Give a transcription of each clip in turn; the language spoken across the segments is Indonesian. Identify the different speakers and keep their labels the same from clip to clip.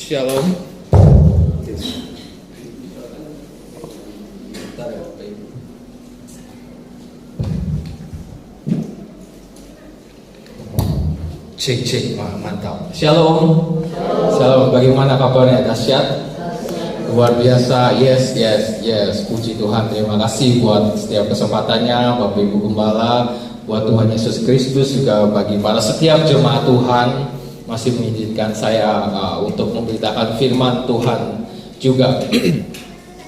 Speaker 1: Shalom. Cek, mantap. Shalom. Shalom. Bagaimana kabarnya? Dahsyat? Luar biasa. Yes. Puji Tuhan. Terima kasih buat setiap kesempatannya, Bapak Ibu Gembala, buat Tuhan Yesus Kristus, juga bagi para setiap jemaat Tuhan masih mengizinkan saya untuk memberitakan firman Tuhan juga.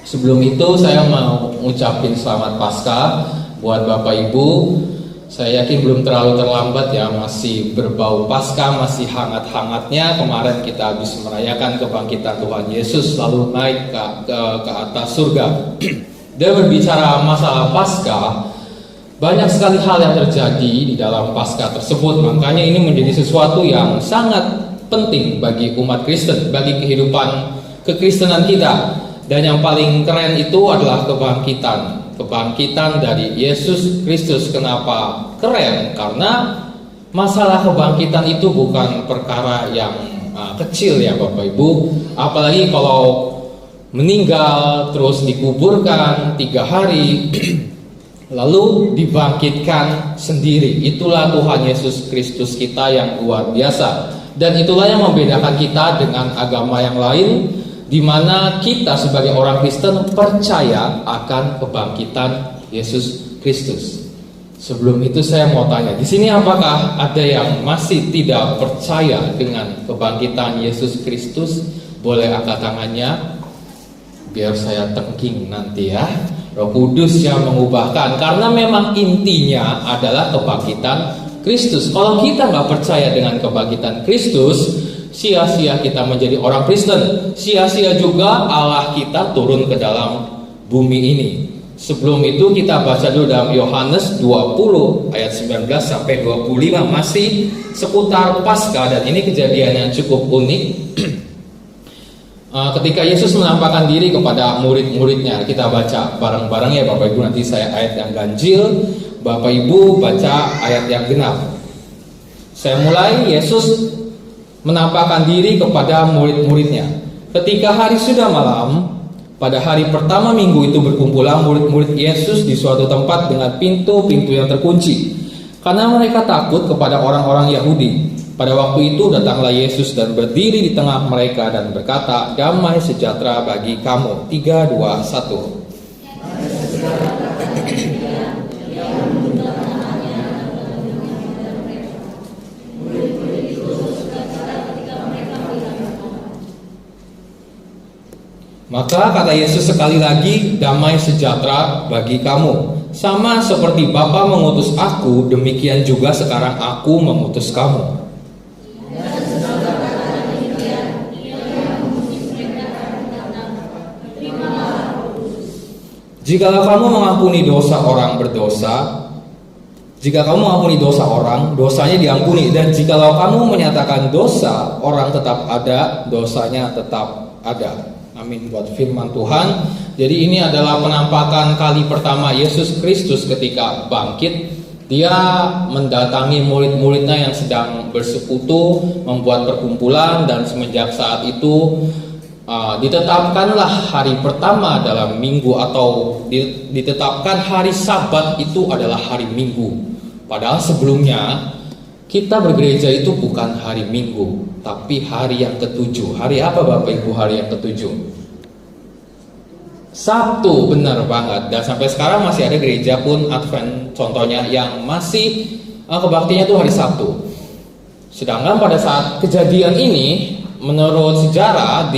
Speaker 1: Sebelum itu saya mau ngucapin selamat Paskah buat Bapak Ibu. Saya yakin belum terlalu terlambat ya, masih berbau Paskah, masih hangat-hangatnya. Kemarin kita habis merayakan kebangkitan Tuhan Yesus lalu naik ke atas surga. Dan berbicara masalah Paskah, banyak sekali hal yang terjadi di dalam Paskah tersebut. Makanya ini menjadi sesuatu yang sangat penting bagi umat Kristen, bagi kehidupan kekristenan kita. Dan yang paling keren itu adalah kebangkitan dari Yesus Kristus. Kenapa keren? Karena masalah kebangkitan itu bukan perkara yang kecil ya Bapak Ibu. Apalagi kalau meninggal terus dikuburkan 3 hari lalu dibangkitkan sendiri. Itulah Tuhan Yesus Kristus kita yang luar biasa. Dan itulah yang membedakan kita dengan agama yang lain, di mana kita sebagai orang Kristen percaya akan kebangkitan Yesus Kristus. Sebelum itu saya mau tanya, di sini apakah ada yang masih tidak percaya dengan kebangkitan Yesus Kristus? Boleh angkat tangannya, biar saya tengking nanti ya. Roh Kudus yang mengubahkan, karena memang intinya adalah kebangkitan Kristus. Kalau kita nggak percaya dengan kebangkitan Kristus, sia-sia kita menjadi orang Kristen, sia-sia juga Allah kita turun ke dalam bumi ini. Sebelum itu kita baca dulu dalam Yohanes 20 ayat 19 sampai 25, masih seputar Paskah, dan ini kejadian yang cukup unik. Ketika Yesus menampakkan diri kepada murid-muridnya, kita baca bareng-bareng ya Bapak Ibu. Nanti saya ayat yang ganjil, Bapak Ibu baca ayat yang genap. Saya mulai. Yesus menampakkan diri kepada murid-muridnya. Ketika hari sudah malam, pada hari pertama minggu itu berkumpulah murid-murid Yesus di suatu tempat dengan pintu-pintu yang terkunci, karena mereka takut kepada orang-orang Yahudi. Pada waktu itu datanglah Yesus dan berdiri di tengah mereka dan berkata, "Damai sejahtera bagi kamu." 3, 2, 1. Maka kata Yesus sekali lagi, "Damai sejahtera bagi kamu. Sama seperti Bapa mengutus aku, demikian juga sekarang aku mengutus kamu." Jikalau kamu mengampuni dosa orang berdosa, jika kamu mengampuni dosa orang, dosanya diampuni. Dan jikalau kamu menyatakan dosa orang tetap ada, dosanya tetap ada. Amin buat firman Tuhan. Jadi ini adalah penampakan kali pertama Yesus Kristus ketika bangkit. Dia mendatangi murid-muridnya yang sedang bersekutu, membuat perkumpulan, dan semenjak saat itu ditetapkanlah hari pertama dalam minggu, atau ditetapkan hari Sabat itu adalah hari Minggu. Padahal sebelumnya kita bergereja itu bukan hari Minggu, tapi hari yang ke-7. Hari apa Bapak Ibu hari yang ke-7? Sabtu, benar banget. Dan sampai sekarang masih ada gereja pun Advent contohnya yang masih kebaktiannya itu hari Sabtu. Sedangkan pada saat kejadian ini, menurut sejarah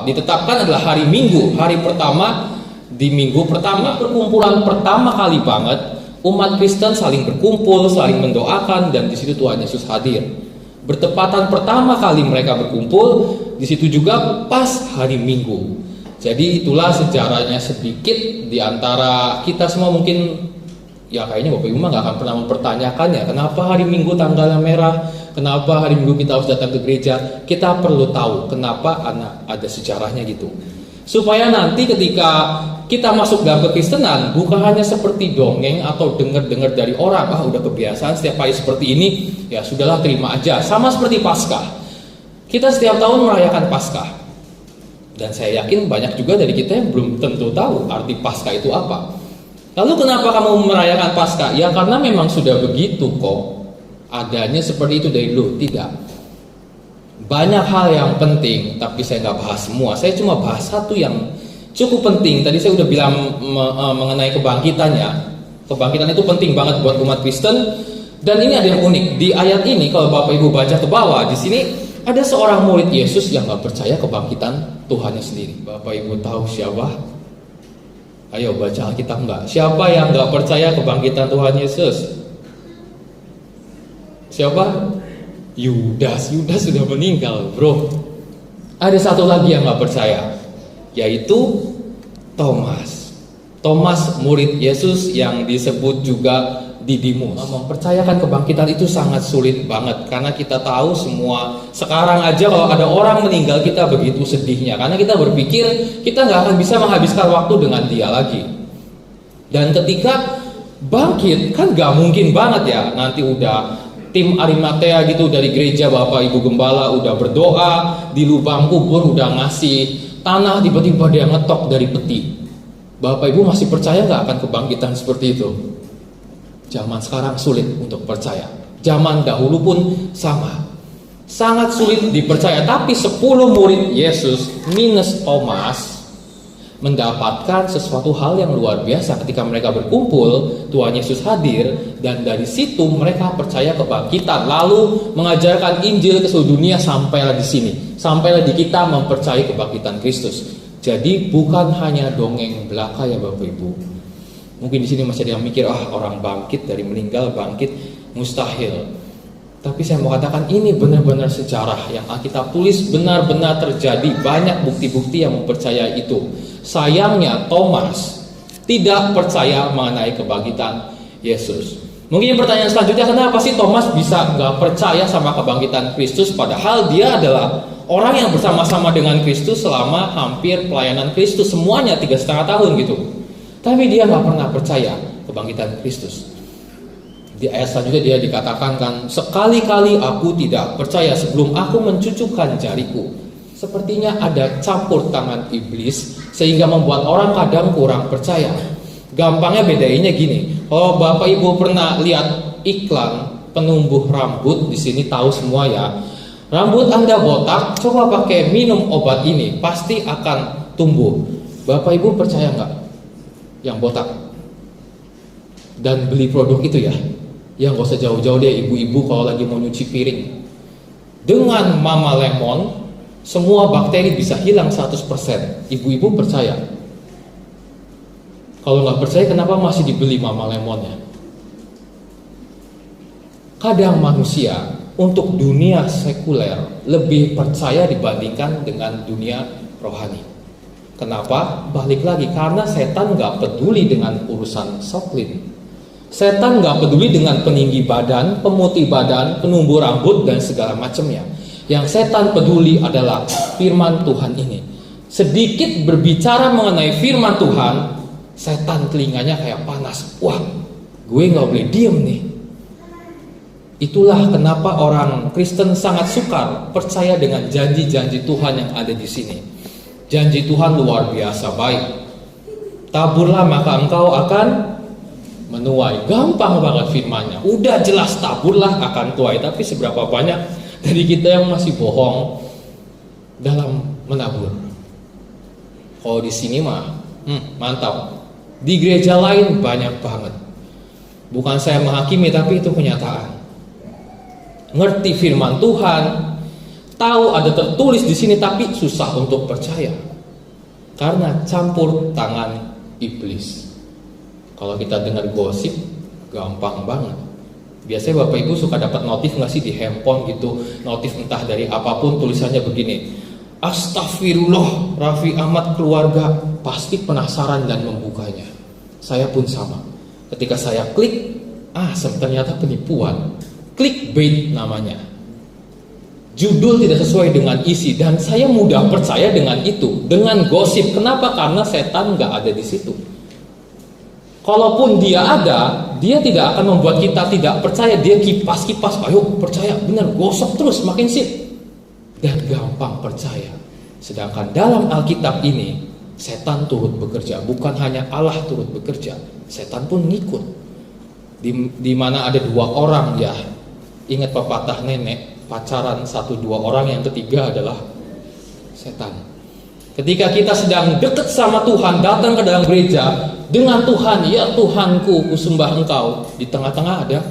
Speaker 1: ditetapkan adalah hari Minggu, hari pertama di minggu pertama. Perkumpulan pertama kali banget umat Kristen saling berkumpul, saling mendoakan, dan di situ Tuhan Yesus hadir. Bertepatan pertama kali mereka berkumpul, di situ juga pas hari Minggu. Jadi itulah sejarahnya sedikit di antara kita semua. Mungkin ya kayaknya Bapak Ibu gak akan pernah mempertanyakan ya, kenapa hari Minggu tanggalnya merah, kenapa hari Minggu kita harus datang ke gereja. Kita perlu tahu kenapa ada sejarahnya gitu, supaya nanti ketika kita masuk dalam kekristenan, bukan hanya seperti dongeng atau dengar-dengar dari orang, udah kebiasaan setiap hari seperti ini, ya sudahlah terima aja. Sama seperti Paskah. Kita setiap tahun merayakan Paskah. Dan saya yakin banyak juga dari kita yang belum tentu tahu arti Paskah itu apa. Lalu kenapa kamu merayakan Paskah? Ya karena memang sudah begitu kok. Adanya seperti itu dari dulu. Tidak. Banyak hal yang penting, tapi saya nggak bahas semua. Saya cuma bahas satu yang cukup penting. Tadi saya udah bilang mengenai kebangkitannya. Kebangkitan itu penting banget buat umat Kristen. Dan ini ada yang unik. Di ayat ini kalau Bapak Ibu baca ke bawah, di sini ada seorang murid Yesus yang nggak percaya kebangkitan Tuhannya sendiri. Bapak Ibu tahu siapa? Ayo baca Alkitab nggak? Siapa yang nggak percaya kebangkitan Tuhan Yesus? Siapa? Yudas. Yudas sudah meninggal, bro. Ada satu lagi yang nggak percaya, yaitu Thomas. Thomas murid Yesus yang disebut juga Didimus. Mempercayakan kebangkitan itu sangat sulit banget, karena kita tahu semua sekarang aja kalau ada orang meninggal kita begitu sedihnya, karena kita berpikir kita nggak akan bisa menghabiskan waktu dengan dia lagi. Dan ketika bangkit kan nggak mungkin banget ya, nanti udah tim Arimatea gitu dari gereja, Bapak Ibu Gembala udah berdoa di lubang kubur, udah ngasih tanah, tiba-tiba dia ngetok dari peti. Bapak Ibu masih percaya nggak akan kebangkitan seperti itu? Zaman sekarang sulit untuk percaya. Zaman dahulu pun sama. Sangat sulit dipercaya. Tapi 10 murid Yesus minus Thomas mendapatkan sesuatu hal yang luar biasa ketika mereka berkumpul. Tuhan Yesus hadir, dan dari situ mereka percaya kebangkitan, lalu mengajarkan Injil ke seluruh dunia. Sampailah di sini, sampailah di kita mempercayai kebangkitan Kristus. Jadi bukan hanya dongeng belaka ya Bapak Ibu. Mungkin di sini masih ada yang mikir, orang bangkit dari meninggal, bangkit mustahil. Tapi saya mau katakan ini benar-benar sejarah yang Alkitab tulis benar-benar terjadi. Banyak bukti-bukti yang mempercayai itu. Sayangnya Thomas tidak percaya mengenai kebangkitan Yesus. Mungkin pertanyaan selanjutnya, kenapa sih Thomas bisa nggak percaya sama kebangkitan Kristus, padahal dia adalah orang yang bersama-sama dengan Kristus selama hampir pelayanan Kristus semuanya 3,5 tahun gitu. Tapi dia nggak pernah percaya kebangkitan Kristus. Di ayat selanjutnya dia dikatakan kan, sekali-kali aku tidak percaya sebelum aku mencucukkan jariku. Sepertinya ada campur tangan iblis sehingga membuat orang kadang kurang percaya. Gampangnya bedainnya gini, kalau Bapak Ibu pernah lihat iklan penumbuh rambut, di sini tahu semua ya. Rambut Anda botak, coba pakai minum obat ini, pasti akan tumbuh. Bapak Ibu percaya nggak? Yang botak dan beli produk itu ya, yang gak usah jauh-jauh deh, ibu-ibu kalau lagi mau nyuci piring dengan Mama Lemon, semua bakteri bisa hilang 100%. Ibu-ibu percaya? Kalau nggak percaya, kenapa masih dibeli Mama Lemonnya? Kadang manusia untuk dunia sekuler lebih percaya dibandingkan dengan dunia rohani. Kenapa? Balik lagi, karena setan gak peduli dengan urusan soklin. Setan gak peduli dengan peninggi badan, pemutih badan, penumbuh rambut, dan segala macamnya. Yang setan peduli adalah firman Tuhan ini. Sedikit berbicara mengenai firman Tuhan, setan telinganya kayak panas. Wah, gue gak boleh diem nih. Itulah kenapa orang Kristen sangat sukar percaya dengan janji-janji Tuhan yang ada di sini. Janji Tuhan luar biasa baik. Taburlah maka engkau akan menuai. Gampang banget firmannya. Udah jelas taburlah akan tuai. Tapi seberapa banyak dari kita yang masih bohong dalam menabur? Kalau di sini mah mantap. Di gereja lain banyak banget. Bukan saya menghakimi, tapi itu kenyataan. Ngerti firman Tuhan, tahu ada tertulis di sini, tapi susah untuk percaya karena campur tangan iblis. Kalau kita dengar gosip, gampang banget. Biasanya Bapak Ibu suka dapat notif nggak sih di handphone gitu, notif entah dari apapun, tulisannya begini, Astagfirullah, Raffi Ahmad keluarga. Pasti penasaran dan membukanya. Saya pun sama. Ketika saya klik, ternyata penipuan. Clickbait namanya. Judul tidak sesuai dengan isi, dan saya mudah percaya dengan itu, dengan gosip. Kenapa? Karena setan nggak ada di situ. Kalaupun dia ada, dia tidak akan membuat kita tidak percaya. Dia kipas-kipas, ayo percaya, benar, gosok terus, makin sip. dan gampang percaya. Sedangkan dalam Alkitab ini, setan turut bekerja. Bukan hanya Allah turut bekerja, setan pun ngikut. Di mana ada dua orang ya, ingat pepatah nenek, pacaran 1-2 orang, yang ketiga adalah setan. Ketika kita sedang dekat sama Tuhan, datang ke dalam gereja dengan Tuhan, ya Tuhanku, kusembah Engkau, di tengah-tengah ada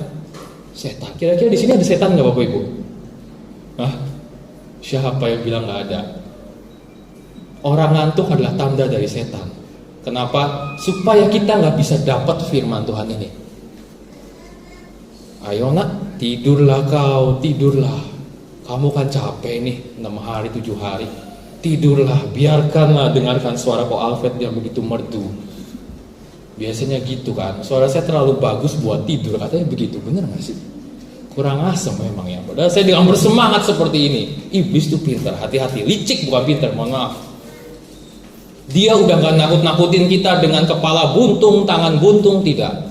Speaker 1: setan. Kira-kira di sini ada setan nggak Bapak Ibu? Hah? Siapa yang bilang nggak ada? Orang ngantuk adalah tanda dari setan. Kenapa? Supaya kita nggak bisa dapat firman Tuhan ini. Ayo nak, tidurlah kau, tidurlah. Kamu kan capek nih, 6 hari 7 hari. Tidurlah, biarkanlah dengarkan suara Ko Alfred yang begitu merdu. Biasanya gitu kan, suara saya terlalu bagus buat tidur, katanya begitu. Bener gak sih? Kurang asem memang ya. Padahal saya dengan bersemangat seperti ini. Iblis tuh pintar, hati-hati. Licik bukan pintar, mohon maaf. Dia udah gak nakut-nakutin kita dengan kepala buntung, tangan buntung, tidak.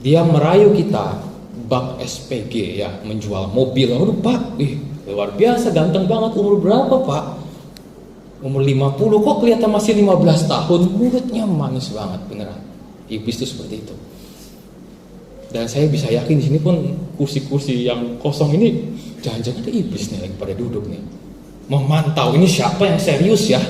Speaker 1: Dia merayu kita bak SPG ya, menjual mobil. Aduh Pak, luar biasa, ganteng banget. Umur berapa Pak? Umur 50, kok kelihatan masih 15 tahun. Mulutnya manis banget, beneran. Iblis itu seperti itu. Dan saya bisa yakin di sini pun kursi-kursi yang kosong ini jangan-jangan ada iblis nih lagi pada duduk nih, memantau ini siapa yang serius ya.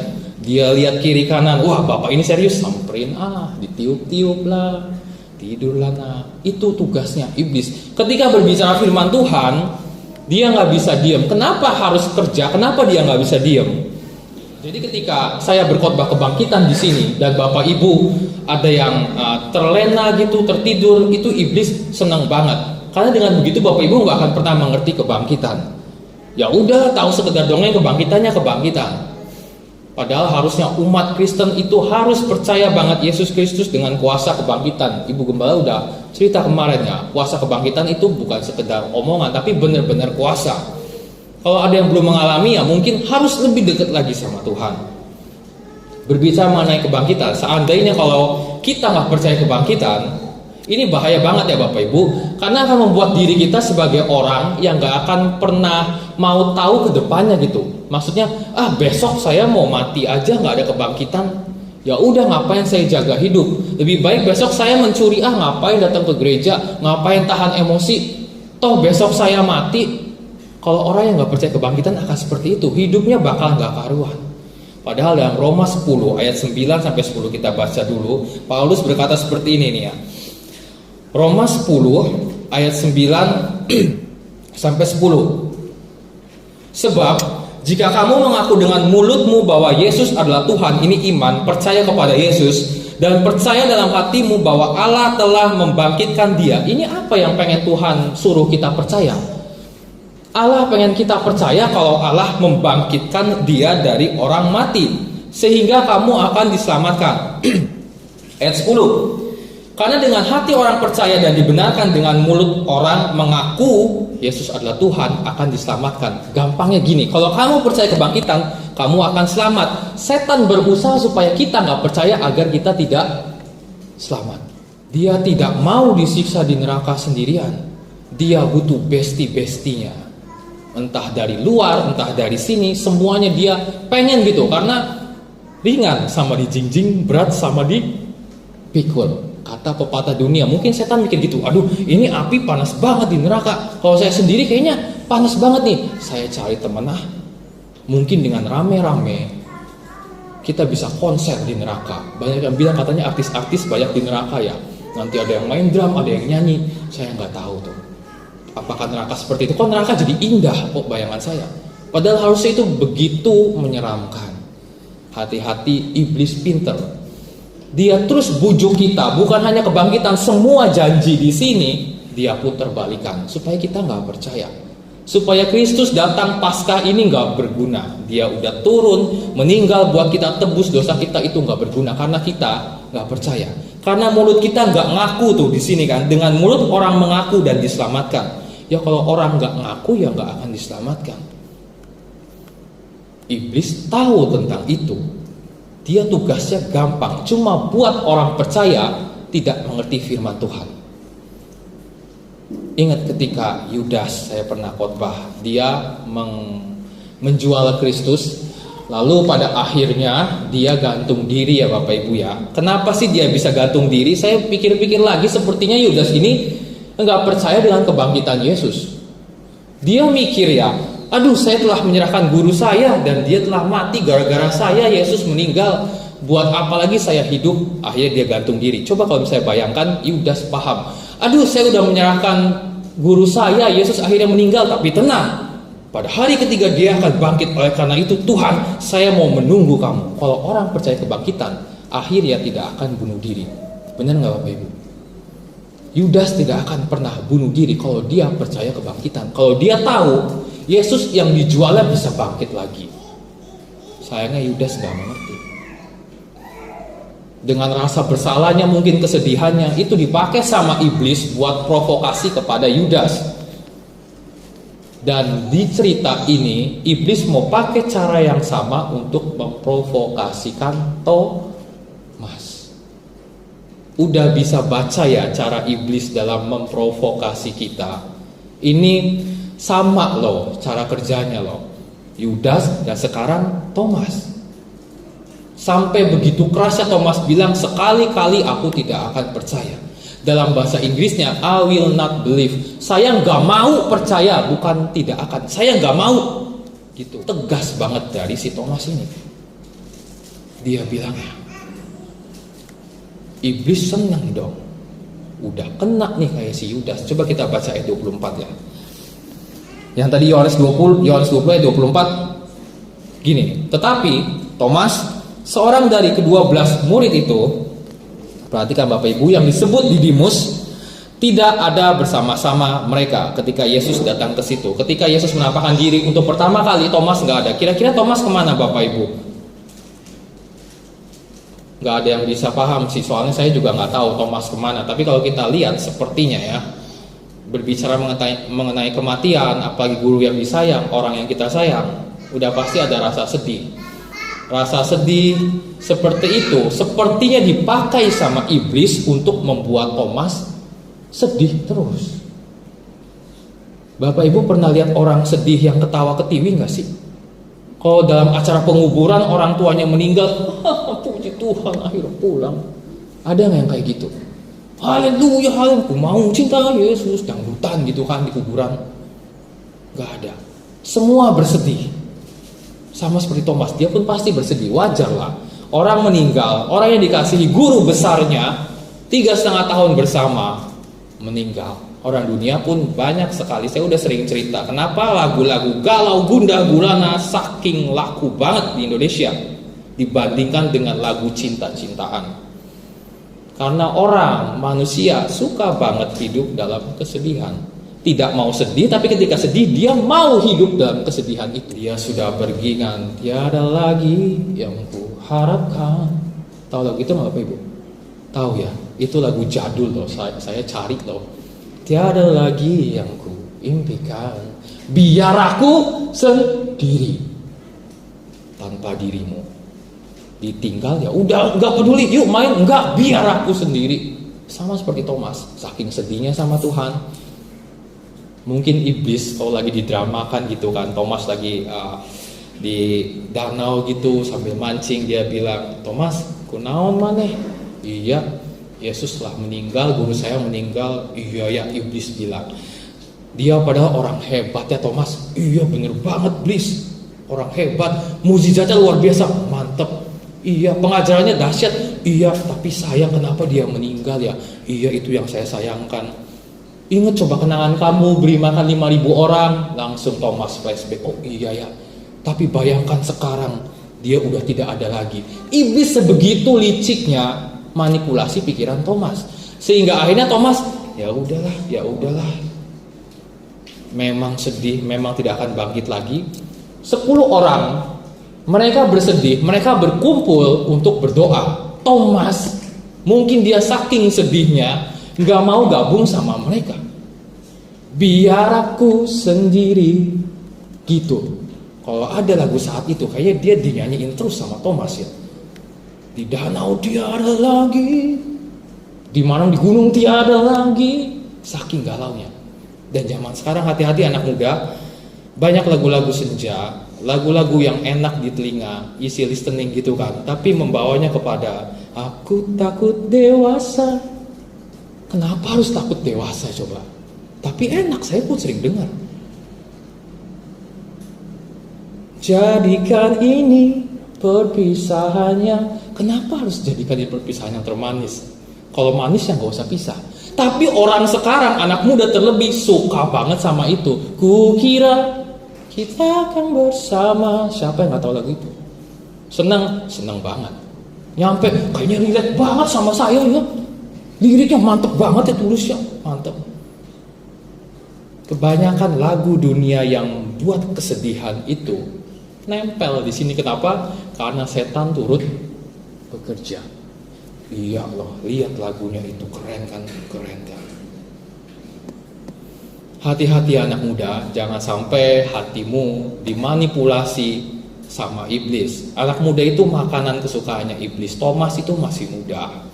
Speaker 1: Dia lihat kiri kanan, wah bapak ini serius, samperin ditiup-tiup lah, tidurlah nah. Itu tugasnya iblis. Ketika berbicara firman Tuhan, dia nggak bisa diam. Kenapa harus kerja? Kenapa dia nggak bisa diam? Jadi ketika saya berkhotbah kebangkitan di sini dan bapak ibu ada yang terlena gitu, tertidur, itu iblis senang banget. Karena dengan begitu bapak ibu nggak akan pernah mengerti kebangkitan. Ya udah, tahu sekedar dongeng kebangkitannya kebangkitan. Padahal harusnya umat Kristen itu harus percaya banget Yesus Kristus dengan kuasa kebangkitan. Ibu Gembala udah cerita kemarin ya, kuasa kebangkitan itu bukan sekedar omongan, tapi benar-benar kuasa. Kalau ada yang belum mengalami ya mungkin harus lebih dekat lagi sama Tuhan. Berbicara mengenai kebangkitan, seandainya kalau kita nggak percaya kebangkitan, ini bahaya banget ya Bapak Ibu, karena akan membuat diri kita sebagai orang yang nggak akan pernah mau tahu ke depannya gitu. Maksudnya, besok saya mau mati aja nggak ada kebangkitan. Ya udah, ngapain saya jaga hidup? Lebih baik besok saya mencuri, ngapain datang ke gereja, ngapain tahan emosi? Toh besok saya mati. Kalau orang yang nggak percaya kebangkitan akan seperti itu, hidupnya bakal nggak karuan. Padahal dalam Roma 10 ayat 9 sampai 10 kita baca dulu, Paulus berkata seperti ini nih ya. Roma 10 ayat 9 sampai 10. Sebab jika kamu mengaku dengan mulutmu bahwa Yesus adalah Tuhan, ini iman, percaya kepada Yesus, dan percaya dalam hatimu bahwa Allah telah membangkitkan dia. Ini apa yang pengen Tuhan suruh kita percaya? Allah pengen kita percaya kalau Allah membangkitkan dia dari orang mati, sehingga kamu akan diselamatkan. Ayat 10. Karena dengan hati orang percaya dan dibenarkan, dengan mulut orang mengaku Yesus adalah Tuhan, akan diselamatkan. Gampangnya gini, kalau kamu percaya kebangkitan, kamu akan selamat. Setan berusaha supaya kita nggak percaya agar kita tidak selamat. Dia tidak mau disiksa di neraka sendirian. Dia butuh besti-bestinya, entah dari luar, entah dari sini, semuanya dia pengen gitu. Karena ringan sama dijingjing, berat sama dipikul. Kata pepatah dunia, mungkin setan mikir gitu, aduh ini api panas banget di neraka, kalau saya sendiri kayaknya panas banget nih, saya cari temen mungkin dengan rame-rame kita bisa konser di neraka. Banyak yang bilang katanya artis-artis banyak di neraka ya, nanti ada yang main drum, ada yang nyanyi. Saya nggak tahu tuh apakah neraka seperti itu. Kok neraka jadi indah kok bayangan saya, padahal harusnya itu begitu menyeramkan. Hati-hati, iblis pinter. Dia terus bujuk kita, bukan hanya kebangkitan, semua janji di sini dia putar balikan supaya kita nggak percaya, supaya Kristus datang Paskah ini nggak berguna. Dia udah turun meninggal buat kita tebus dosa kita, itu nggak berguna karena kita nggak percaya. Karena mulut kita nggak ngaku tuh di sini kan, dengan mulut orang mengaku dan diselamatkan. Ya kalau orang nggak ngaku ya nggak akan diselamatkan. Iblis tahu tentang itu. Dia tugasnya gampang, cuma buat orang percaya tidak mengerti firman Tuhan. Ingat ketika Yudas, saya pernah khotbah, dia menjual Kristus, lalu pada akhirnya dia gantung diri ya Bapak Ibu ya. Kenapa sih dia bisa gantung diri? Saya pikir-pikir lagi, sepertinya Yudas ini enggak percaya dengan kebangkitan Yesus. Dia mikir ya, aduh saya telah menyerahkan guru saya dan dia telah mati gara-gara saya, Yesus meninggal. Buat apa lagi saya hidup? Akhirnya dia gantung diri. Coba kalau saya bayangkan Yudas paham, aduh saya udah menyerahkan guru saya, Yesus akhirnya meninggal, tapi tenang, pada hari ketiga dia akan bangkit. Oleh karena itu Tuhan, saya mau menunggu kamu. Kalau orang percaya kebangkitan, akhirnya tidak akan bunuh diri. Benar nggak Bapak Ibu? Yudas tidak akan pernah bunuh diri kalau dia percaya kebangkitan. Kalau dia tahu Yesus yang dijualnya bisa bangkit lagi. Sayangnya Yudas nggak mengerti. Dengan rasa bersalahnya, mungkin kesedihannya, itu dipakai sama iblis buat provokasi kepada Yudas. Dan di cerita ini, iblis mau pakai cara yang sama untuk memprovokasikan Thomas. Udah bisa baca ya cara iblis dalam memprovokasi kita. Ini sama loh cara kerjanya loh. Yudas dan sekarang Thomas. Sampai begitu kerasnya Thomas bilang, sekali-kali aku tidak akan percaya. Dalam bahasa Inggrisnya, I will not believe. Saya nggak mau percaya, bukan tidak akan. Saya nggak mau. Gitu. Tegas banget dari si Thomas ini. Dia bilang, iblis senang dong. Udah kena nih kayak si Yudas. Coba kita baca ayat 24 ya. Yang tadi Yohanes 20 ayat 24. Gini, tetapi Thomas, seorang dari ke-12 murid itu, perhatikan Bapak Ibu, yang disebut Didimus, tidak ada bersama-sama mereka ketika Yesus datang ke situ. Ketika Yesus menampakkan diri untuk pertama kali, Thomas nggak ada. Kira-kira Thomas kemana Bapak Ibu? Nggak ada yang bisa paham sih, soalnya saya juga nggak tahu Thomas kemana. Tapi kalau kita lihat sepertinya ya, berbicara mengenai kematian, apalagi guru yang disayang, orang yang kita sayang, udah pasti ada rasa sedih. Rasa sedih seperti itu sepertinya dipakai sama iblis untuk membuat Thomas sedih terus. Bapak Ibu pernah lihat orang sedih yang ketawa ketiwi gak sih? Kalau dalam acara penguburan orang tuanya meninggal, puji Tuhan akhirnya pulang. Ada gak yang kayak gitu? Haleluya, haleluya, aku mau cinta Yesus, dangdutan gitu kan di kuburan. Gak ada. Semua bersedih. Sama seperti Thomas, dia pun pasti bersedih. Wajar lah. Orang meninggal, orang yang dikasihi guru besarnya 3,5 tahun bersama meninggal. Orang dunia pun banyak sekali. Saya udah sering cerita kenapa lagu-lagu galau, gundah gulana saking laku banget di Indonesia dibandingkan dengan lagu cinta-cintaan. Karena orang manusia suka banget hidup dalam kesedihan. Tidak mau sedih, tapi ketika sedih dia mau hidup dalam kesedihan itu. Dia sudah pergi kan, tiada lagi yang ku harapkan. Tahu lagu itu nggak Bapak Ibu? Tahu ya, itu lagu jadul loh. Saya cari loh. Tiada lagi yang ku impikan, biar aku sendiri tanpa dirimu. Ditinggal ya udah, nggak peduli, yuk main, nggak, biar aku sendiri. Sama seperti Thomas, saking sedihnya sama Tuhan. Mungkin iblis kalau lagi didramakan gitu kan, Thomas lagi di danau gitu sambil mancing, dia bilang, Thomas, kunaon maneh? Iya, Yesus telah meninggal, guru saya meninggal. Iya ya, iblis bilang. Dia padahal orang hebat ya Thomas. Iya bener banget iblis, orang hebat, mukjizatnya luar biasa, mantep. Iya, pengajarannya dahsyat. Iya, tapi sayang kenapa dia meninggal ya? Iya, itu yang saya sayangkan. Ingat coba kenangan kamu beri makan 5.000 orang. Langsung Thomas flashback. Oh iya ya. Tapi bayangkan sekarang dia udah tidak ada lagi. Iblis sebegitu liciknya manipulasi pikiran Thomas. Sehingga akhirnya Thomas, ya udahlah. Memang sedih, memang tidak akan bangkit lagi. 10 orang, mereka bersedih, mereka berkumpul untuk berdoa. Thomas, mungkin dia saking sedihnya nggak mau gabung sama mereka. Biar aku sendiri gitu. Kalau ada lagu saat itu kayaknya dia dinyanyiin terus sama Thomas ya. Di danau tiada lagi, di mana di gunung tiada lagi. Saking galaunya. Dan zaman sekarang hati-hati anak muda, banyak lagu-lagu senja, lagu-lagu yang enak di telinga, easy listening gitu kan, tapi membawanya kepada aku takut dewasa. Kenapa harus takut dewasa coba? Tapi enak, saya pun sering dengar. Jadikan ini perpisahannya. Kenapa harus jadikan ini perpisahan yang termanis? Kalau manis ya gak usah pisah. Tapi orang sekarang, anak muda terlebih, suka banget sama itu. Kukira kita akan bersama. Siapa yang gak tahu lagu itu? Senang banget. Nyampe kayaknya relate banget sama saya ya. Liriknya mantep banget ya, tulisnya mantep. Kebanyakan lagu dunia yang buat kesedihan itu nempel di sini. Kenapa? Karena setan turut bekerja. Iya loh, lihat lagunya itu keren kan? Hati-hati anak muda, jangan sampai hatimu dimanipulasi sama iblis. Anak muda itu makanan kesukaannya iblis. Thomas itu masih muda,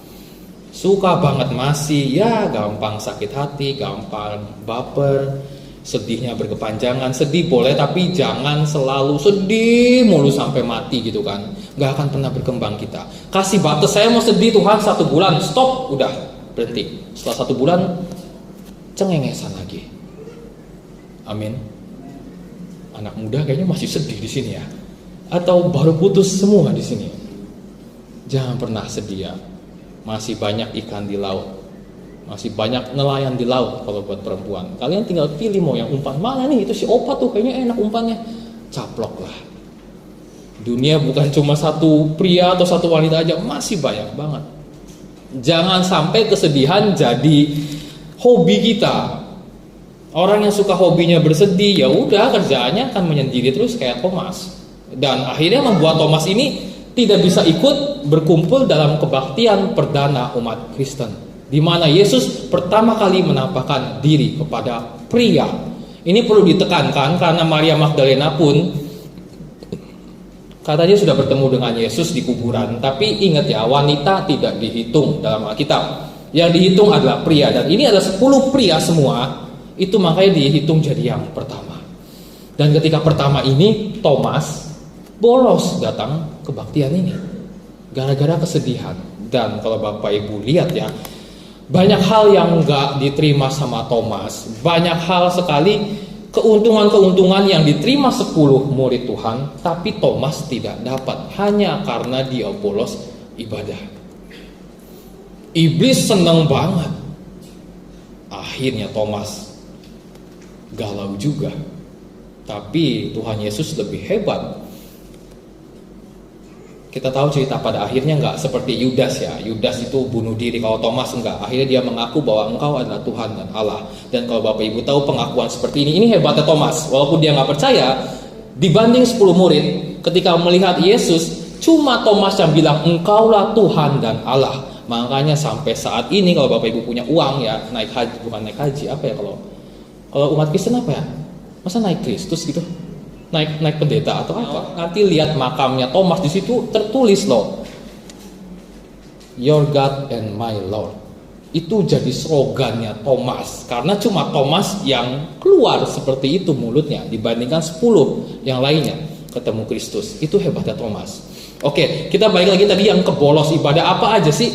Speaker 1: suka banget masih gampang sakit hati, gampang baper. Sedihnya berkepanjangan. Sedih boleh, tapi jangan selalu sedih mulu sampai mati gitu kan. Gak akan pernah berkembang kita. Kasih batas, saya mau sedih Tuhan 1 bulan, stop, udah berhenti. Setelah 1 bulan cengengesan lagi. Amin. Anak muda kayaknya masih sedih di sini ya, atau baru putus semua di sini. Jangan pernah sedih ya. Masih banyak ikan di laut, masih banyak nelayan di laut. Kalau buat perempuan, kalian tinggal pilih mau yang umpan mana nih. Itu si Opa tuh kayaknya enak umpannya, caplok lah. Dunia bukan cuma satu pria atau satu wanita aja, masih banyak banget. Jangan sampai kesedihan jadi hobi kita. Orang yang suka hobinya bersedih, ya udah kerjaannya akan menyendiri terus kayak Thomas. Dan akhirnya membuat Thomas ini tidak bisa ikut berkumpul dalam kebaktian perdana umat Kristen, di mana Yesus pertama kali menampakkan diri kepada pria. Ini perlu ditekankan karena Maria Magdalena pun katanya sudah bertemu dengan Yesus di kuburan. Tapi ingat ya, wanita tidak dihitung dalam Alkitab. Yang dihitung adalah pria. Dan ini ada 10 pria semua. Itu makanya dihitung jadi yang pertama. Dan ketika pertama ini Thomas bolos datang kebaktian ini gara-gara kesedihan. Dan kalau Bapak Ibu lihat ya, banyak hal yang gak diterima sama Thomas. Banyak hal sekali keuntungan-keuntungan yang diterima 10 murid Tuhan, tapi Thomas tidak dapat hanya karena dia bolos ibadah. Iblis senang banget. Akhirnya Thomas galau juga. Tapi Tuhan Yesus lebih hebat. Kita tahu cerita pada akhirnya nggak seperti Yudas ya. Yudas itu bunuh diri, kalau Thomas enggak. Akhirnya dia mengaku bahwa engkau adalah Tuhan dan Allah. Dan kalau Bapak Ibu tahu pengakuan seperti ini hebatnya Thomas. Walaupun dia nggak percaya, dibanding 10 murid, ketika melihat Yesus, cuma Thomas yang bilang engkaulah Tuhan dan Allah. Makanya sampai saat ini kalau Bapak Ibu punya uang ya, naik haji, bukan naik haji, apa ya kalau umat Kristen apa ya? Masa naik Kristus gitu? Naik pendeta atau apa? Nanti lihat makamnya Thomas, di situ tertulis loh, Your God and my Lord. Itu jadi slogannya Thomas, karena cuma Thomas yang keluar seperti itu mulutnya dibandingkan 10 yang lainnya ketemu Kristus. Itu hebatnya Thomas. Oke, kita balik lagi tadi yang kebolos ibadah. Apa aja sih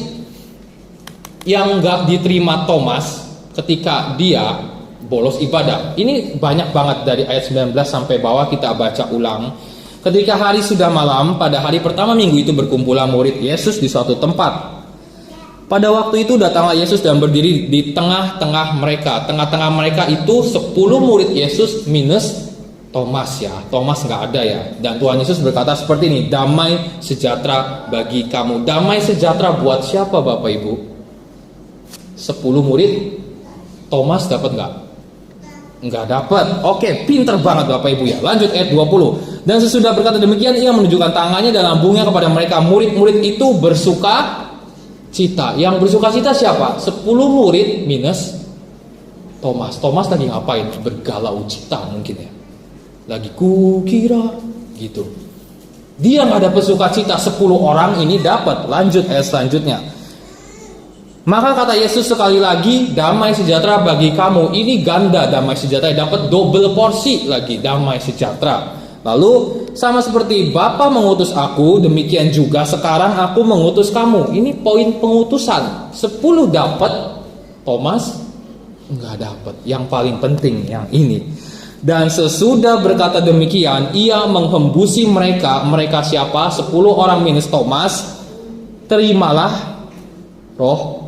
Speaker 1: yang gak diterima Thomas ketika dia bolos ibadah? Ini banyak banget dari ayat 19 sampai bawah, kita baca ulang. Ketika hari sudah malam, pada hari pertama minggu itu berkumpullah murid Yesus di suatu tempat. Pada waktu itu datanglah Yesus dan berdiri di tengah-tengah mereka. Tengah-tengah mereka itu 10 murid Yesus minus Thomas ya. Thomas nggak ada ya. Dan Tuhan Yesus berkata seperti ini, damai sejahtera bagi kamu. Damai sejahtera buat siapa Bapak Ibu? 10 murid. Thomas dapat nggak? Nggak dapat. Oke, pinter banget Bapak Ibu ya. Lanjut ayat 20. Dan sesudah berkata demikian, ia menunjukkan tangannya dan lambungnya kepada mereka. Murid-murid itu bersuka cita. Yang bersuka cita siapa? 10 murid minus Thomas. Thomas lagi ngapain? Bergalau cita mungkin ya. Lagi kukira gitu. Dia nggak dapat suka cita. 10 orang ini dapat. Lanjut ayat selanjutnya. Maka kata Yesus sekali lagi, damai sejahtera bagi kamu. Ini ganda damai sejahtera, dapat double porsi lagi damai sejahtera. Lalu sama seperti Bapa mengutus aku, demikian juga sekarang aku mengutus kamu. Ini poin pengutusan. 10 dapat, Thomas enggak dapat. Yang paling penting yang ini. Dan sesudah berkata demikian, ia menghembusi mereka. Mereka siapa? 10 orang minus Thomas. Terimalah Roh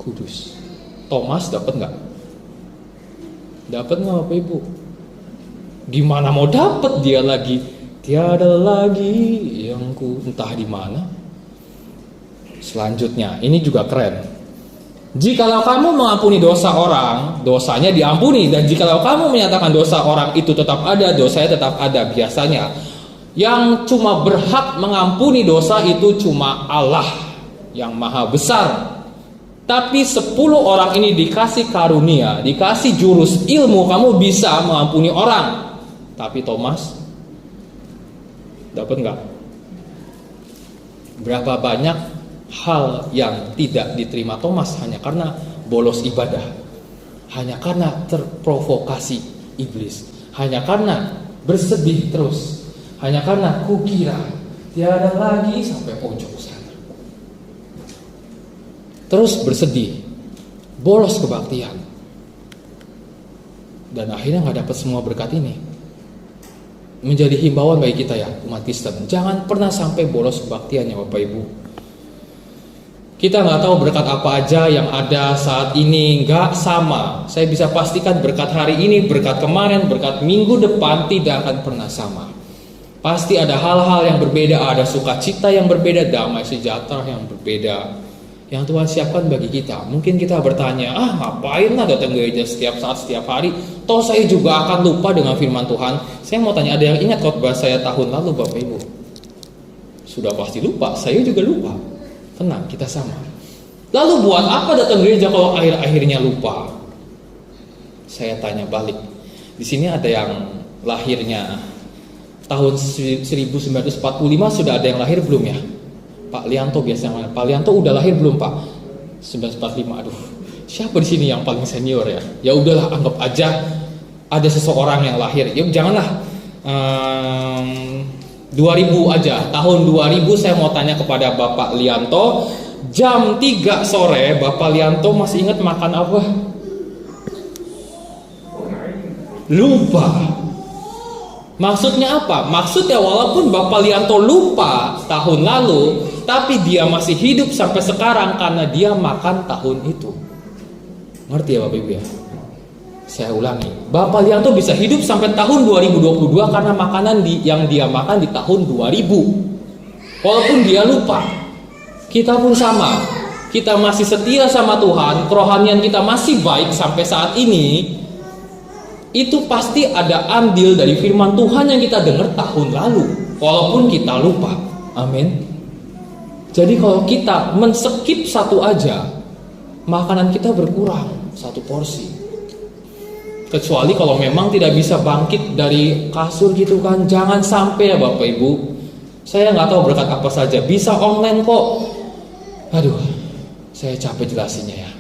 Speaker 1: Kudus. Thomas dapat nggak? Dapat nggak Bapak Ibu? Gimana mau dapat dia lagi? Tiada lagi yang ku entah di mana. Selanjutnya, ini juga keren. Jikalau kamu mengampuni dosa orang, dosanya diampuni. Dan jikalau kamu menyatakan dosa orang itu tetap ada, dosanya tetap ada. Biasanya yang cuma berhak mengampuni dosa itu cuma Allah yang maha besar. Tapi 10 orang ini dikasih karunia, dikasih jurus ilmu, kamu bisa mengampuni orang. Tapi Thomas dapat nggak? Berapa banyak hal yang tidak diterima Thomas hanya karena bolos ibadah, hanya karena terprovokasi iblis, hanya karena bersedih terus, hanya karena kukira tiada lagi sampai pojok sana. Terus bersedih, bolos kebaktian, dan akhirnya nggak dapat semua berkat ini. Menjadi himbauan bagi kita ya umat Kristen, jangan pernah sampai bolos kebaktian ya Bapak Ibu. Kita nggak tahu berkat apa aja yang ada saat ini, nggak sama. Saya bisa pastikan berkat hari ini, berkat kemarin, berkat minggu depan tidak akan pernah sama. Pasti ada hal-hal yang berbeda, ada sukacita yang berbeda, damai sejahtera yang berbeda yang Tuhan siapkan bagi kita. Mungkin kita bertanya, ngapain lah datang gereja setiap saat, setiap hari? Toh saya juga akan lupa dengan firman Tuhan. Saya mau tanya, ada yang ingat khotbah saya tahun lalu Bapak Ibu? Sudah pasti lupa, saya juga lupa. Tenang, kita sama. Lalu buat apa datang gereja kalau akhir-akhirnya lupa? Saya tanya balik. Di sini ada yang lahirnya tahun 1945, sudah ada yang lahir belum ya? Pak Lianto biasanya mana? Pak Lianto udah lahir belum Pak? 1945. Aduh, siapa di sini yang paling senior ya? Ya udahlah, anggap aja ada seseorang yang lahir. Ya janganlah 2000 aja. Tahun 2000 saya mau tanya kepada Bapak Lianto, jam 3 sore Bapak Lianto masih ingat makan apa? Lupa. Maksudnya apa? Maksudnya walaupun Bapak Lianto lupa tahun lalu, tapi dia masih hidup sampai sekarang karena dia makan tahun itu. Ngerti ya Bapak Ibu ya? Saya ulangi, Bapak Lianto bisa hidup sampai tahun 2022 karena makanan yang dia makan di tahun 2000. Walaupun dia lupa. Kita pun sama. Kita masih setia sama Tuhan, kerohanian kita masih baik sampai saat ini. Itu pasti ada andil dari firman Tuhan yang kita dengar tahun lalu, walaupun kita lupa. Amin. Jadi kalau kita men-skip satu aja, makanan kita berkurang satu porsi. Kecuali kalau memang tidak bisa bangkit dari kasur gitu kan, jangan sampai ya Bapak Ibu. Saya nggak tahu berkat apa saja, bisa online kok. Aduh, saya capek jelasinnya ya.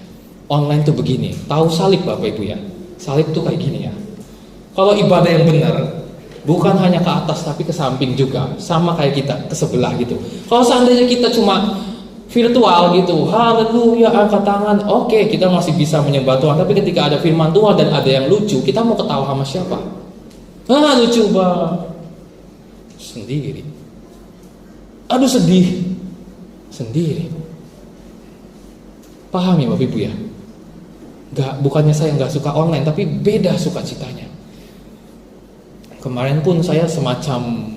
Speaker 1: Online tuh begini, tahu salib Bapak Ibu ya. Salib tuh kayak gini ya. Kalau ibadah yang benar, bukan hanya ke atas tapi ke samping juga, sama kayak kita ke sebelah gitu. Kalau seandainya kita cuma virtual gitu, haleluya angkat tangan, oke, kita masih bisa menyembah Tuhan. Tapi ketika ada firman Tuhan dan ada yang lucu, kita mau ketawa sama siapa? Lucu banget sendiri. Aduh sedih sendiri. Paham ya Bapak Ibu ya? Bukannya saya nggak suka online, tapi beda sukacitanya. Kemarin pun saya semacam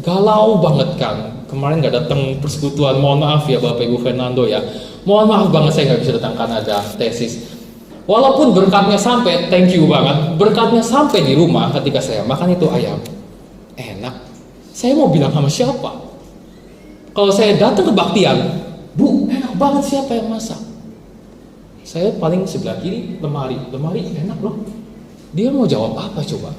Speaker 1: galau banget kan. Kemarin nggak datang persekutuan, mohon maaf ya Bapak Ibu Fernando ya. Mohon maaf banget saya nggak bisa datang karena ada tesis. Walaupun berkatnya sampai, thank you banget. Berkatnya sampai di rumah ketika saya makan itu ayam, enak. Saya mau bilang sama siapa? Kalau saya datang kebaktian, Bu, enak banget, siapa yang masak? Saya paling sebelah kiri lemari enak loh. Dia mau jawab apa coba?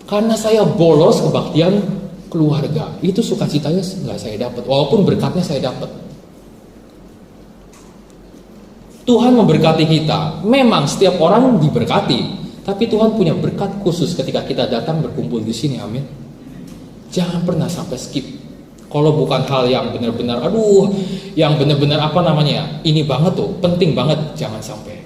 Speaker 1: Karena saya bolos kebaktian keluarga, itu sukacitanya nggak saya dapat, walaupun berkatnya saya dapat. Tuhan memberkati kita. Memang setiap orang diberkati, tapi Tuhan punya berkat khusus ketika kita datang berkumpul di sini. Amin. Jangan pernah sampai skip. Kalau bukan hal yang benar-benar, yang benar-benar ini banget tuh, penting banget, jangan sampai.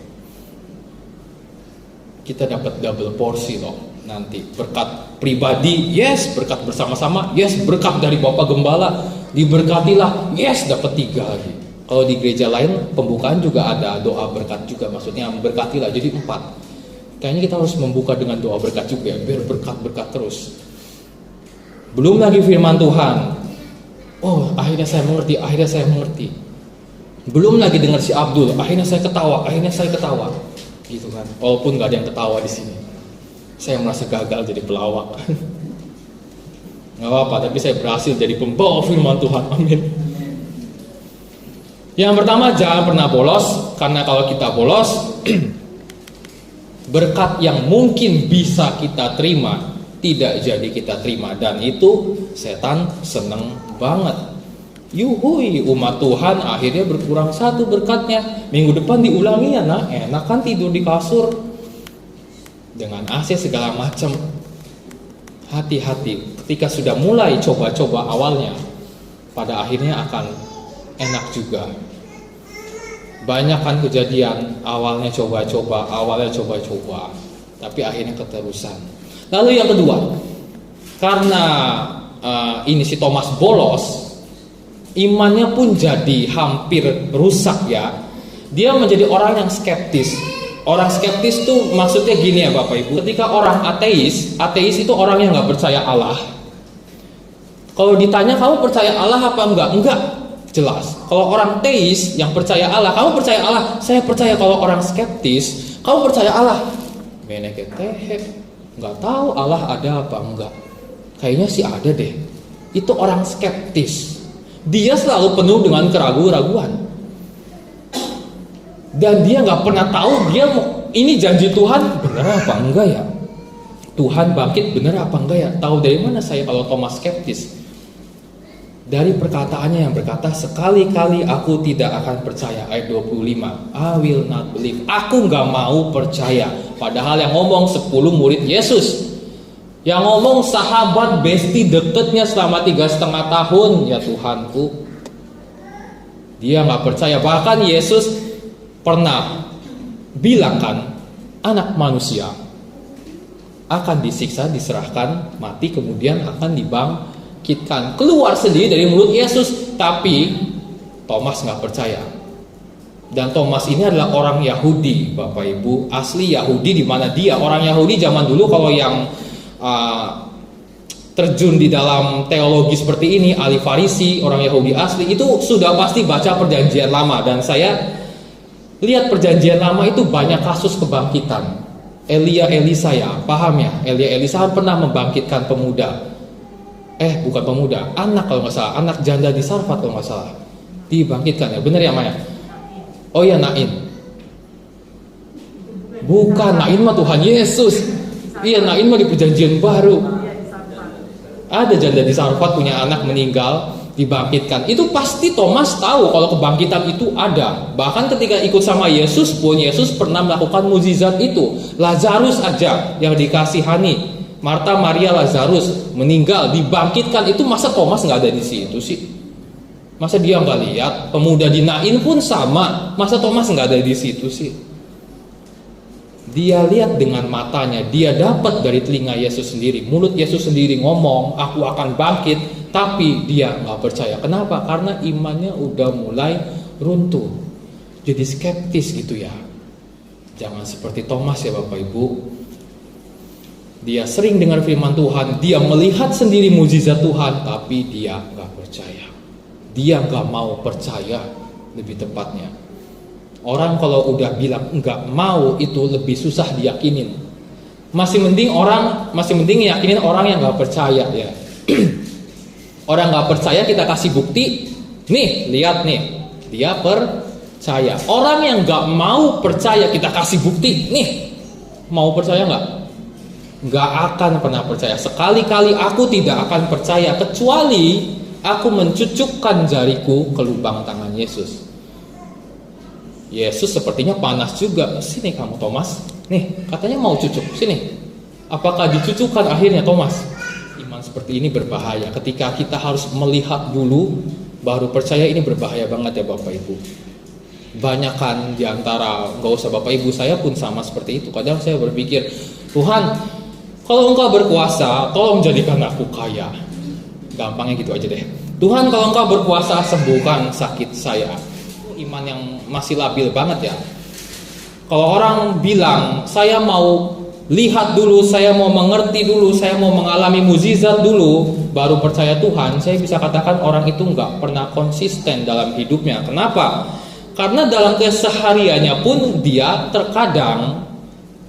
Speaker 1: Kita dapat double porsi loh nanti. Berkat pribadi, yes. Berkat bersama-sama, yes. Berkat dari Bapak Gembala, diberkatilah, yes. Dapat 3 lagi. Kalau di gereja lain, pembukaan juga ada doa berkat juga. Maksudnya berkatilah, jadi 4. Kayaknya kita harus membuka dengan doa berkat juga, biar berkat-berkat terus. Belum lagi firman Tuhan. Oh, akhirnya saya mengerti. Belum lagi dengar si Abdul, akhirnya saya ketawa. Gitu kan. Walaupun gak ada yang ketawa di sini. Saya merasa gagal jadi pelawak. Gak apa-apa, tapi saya berhasil jadi pembawa firman Tuhan. Amin. Yang pertama, jangan pernah bolos. Karena kalau kita bolos, berkat yang mungkin bisa kita terima tidak jadi kita terima, dan itu setan seneng banget. Yuhui, umat Tuhan akhirnya berkurang 1 berkatnya. Minggu depan diulangi ya, enak kan tidur di kasur dengan AC segala macam. Hati-hati, ketika sudah mulai coba-coba awalnya, pada akhirnya akan enak juga. Banyak kan kejadian awalnya coba-coba, tapi akhirnya keterusan. Lalu yang kedua, karena ini si Thomas bolos, imannya pun jadi hampir rusak ya. Dia menjadi orang yang skeptis. Orang skeptis tuh maksudnya gini ya Bapak Ibu. Ketika orang ateis itu orang yang nggak percaya Allah. Kalau ditanya kamu percaya Allah apa enggak? Enggak, jelas. Kalau orang teis yang percaya Allah, kamu percaya Allah? Saya percaya. Kalau orang skeptis, kamu percaya Allah? Meneketeh. Nggak tahu Allah ada apa enggak. Kayaknya sih ada deh. Itu orang skeptis. Dia selalu penuh dengan keraguan-raguan. Dan dia nggak pernah tahu ini janji Tuhan benar apa enggak ya. Tuhan bangkit benar apa enggak ya. Tahu dari mana saya kalau Thomas skeptis? Dari perkataannya yang berkata, sekali-kali aku tidak akan percaya. Ayat 25, I will not believe. Aku gak mau percaya. Padahal yang ngomong 10 murid Yesus, yang ngomong sahabat besti deketnya selama 3,5 tahun. Ya Tuhanku, dia gak percaya. Bahkan Yesus pernah bilang kan, anak manusia akan disiksa, diserahkan, mati, kemudian akan dibangkitkan. Keluar sendiri dari mulut Yesus. Tapi Thomas gak percaya. Dan Thomas ini adalah orang Yahudi Bapak Ibu, asli Yahudi. Di mana dia orang Yahudi zaman dulu. Kalau yang terjun di dalam teologi seperti ini, ahli Farisi, orang Yahudi asli, itu sudah pasti baca perjanjian lama. Dan saya lihat perjanjian lama itu banyak kasus kebangkitan. Elisa ya, paham ya? Elisa pernah membangkitkan pemuda. Bukan pemuda, anak kalau nggak salah, anak janda di Sarfat kalau nggak salah, dibangkitkan ya, benar ya Maya? Oh ya, Nain. Bukan, Nain mah Tuhan Yesus. Iya, Nain mah di perjanjian baru. Ada janda di Sarfat punya anak meninggal, dibangkitkan. Itu pasti Thomas tahu kalau kebangkitan itu ada. Bahkan ketika ikut sama Yesus pun, Yesus pernah melakukan mukjizat itu. Lazarus aja yang dikasihani, Marta, Maria, Lazarus meninggal, dibangkitkan. Itu masa Thomas nggak ada di situ sih? Masa dia nggak lihat? Pemuda di Nain pun sama. Masa Thomas nggak ada di situ sih? Dia lihat dengan matanya. Dia dapat dari telinga Yesus sendiri. Mulut Yesus sendiri ngomong, aku akan bangkit. Tapi dia nggak percaya. Kenapa? Karena imannya udah mulai runtuh. Jadi skeptis gitu ya. Jangan seperti Thomas ya Bapak Ibu. Dia sering dengar firman Tuhan, dia melihat sendiri mukjizat Tuhan, tapi dia gak percaya. Dia gak mau percaya, lebih tepatnya. Orang kalau udah bilang gak mau, itu lebih susah diyakinin. Masih mending yakinin orang yang gak percaya ya. Orang gak percaya kita kasih bukti. Nih, lihat nih, dia percaya. Orang yang gak mau percaya kita kasih bukti. Nih, mau percaya gak? Gak akan pernah percaya. Sekali-kali aku tidak akan percaya kecuali aku mencucukkan jariku ke lubang tangan Yesus. Yesus sepertinya panas juga. Sini kamu Thomas, nih katanya mau cucuk, sini. Apakah dicucukkan akhirnya Thomas? Iman seperti ini berbahaya. Ketika kita harus melihat dulu baru percaya, ini berbahaya banget ya Bapak Ibu. Banyak kan diantara, gak usah Bapak Ibu, saya pun sama seperti itu. Kadang saya berpikir, Tuhan, kalau Engkau berkuasa, tolong jadikan aku kaya. Gampangnya gitu aja deh. Tuhan, kalau Engkau berkuasa, sembuhkan sakit saya. Iman yang masih labil banget ya. Kalau orang bilang, saya mau lihat dulu, saya mau mengerti dulu, saya mau mengalami mukjizat dulu, baru percaya Tuhan, saya bisa katakan orang itu nggak pernah konsisten dalam hidupnya. Kenapa? Karena dalam kesehariannya pun dia terkadang